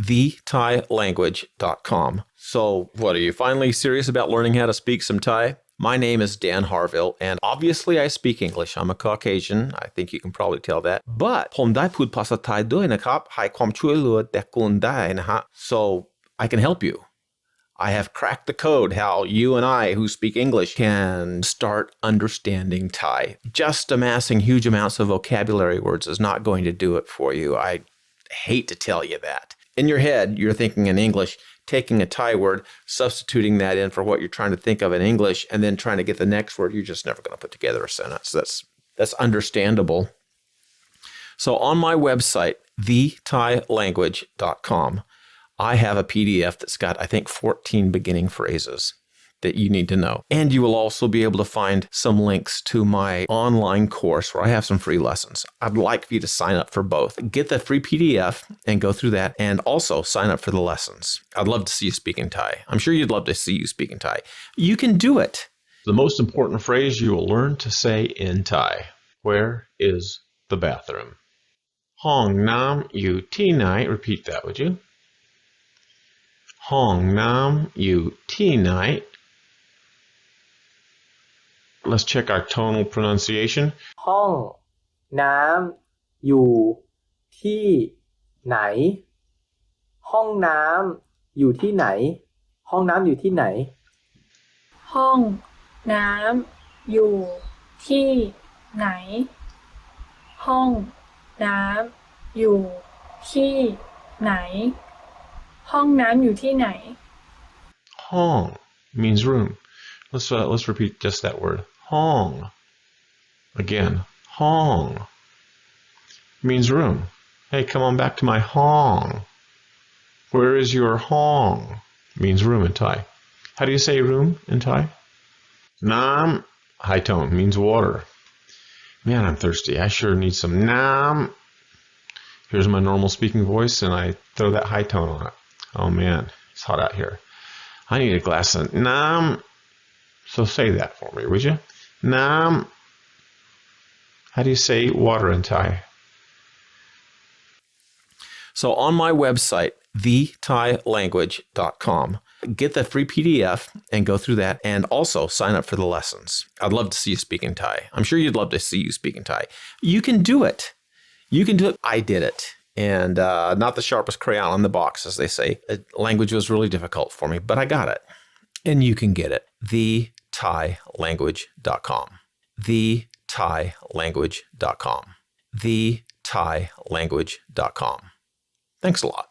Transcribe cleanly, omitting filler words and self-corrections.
thailanguage.com. So, what, are you finally serious about learning how to speak some Thai? My name is Dan Harville, and obviously I speak English. I'm a Caucasian. I think you can probably tell that. But ผมได้พูดภาษาไทยด้วยนะครับให้ความช่วยเหลือแต่คุณได้นะฮะ So I can help you. I have cracked the code how you and I who speak English can start understanding Thai. Just amassing huge amounts of vocabulary words is not going to do it for you. I hate to tell you that. In your head, you're thinking in English, taking a Thai word, substituting that in for what you're trying to think of in English, and then trying to get the next word. You're just never going to put together a sentence. That's understandable. So on my website, thailanguage.com, I have a PDF that's got, I think, 14 beginning phrases that you need to know. And you will also be able to find some links to my online course where I have some free lessons. I'd like for you to sign up for both. Get the free PDF and go through that, and also sign up for the lessons. I'd love to see you speak in Thai. I'm sure you'd love to see you speak in Thai. You can do it. The most important phrase you will learn to say in Thai. Where is the bathroom? Hong Nam Yu Ti Nai. Repeat that, would you? Hong Nam Yu Ti Nai. Let's check our tonal pronunciation. ห้องน้ำอยู่ที่ไหนห้องน้ำอยู่ที่ไหนห้องน้ำอยู่ที่ไหนห้องน้ำอยู่ที่ไหนห้องน้ำอยู่ที่ไหนห้องน้ำอยู่ที่ไหน Hong means room. Let's repeat just that word. Hong. Again, Hong means room. Hey, come on back to my Hong. Where is your Hong? Means room in Thai. How do you say room in Thai? Nam, high tone, means water. Man, I'm thirsty. I sure need some Nam. Here's my normal speaking voice, and I throw that high tone on it. Oh man, it's hot out here. I need a glass of Nam. So say that for me, would you? Nam. How do you say water in Thai? So on my website, thailanguage.com, get the free PDF and go through that, and also sign up for the lessons. I'd love to see you speak in Thai. I'm sure you'd love to see you speak in Thai. You can do it. You can do it. I did it. And not the sharpest crayon in the box, as they say. Language was really difficult for me, but I got it. And you can get it. thailanguage.com. thailanguage.com. thailanguage.com. Thanks a lot.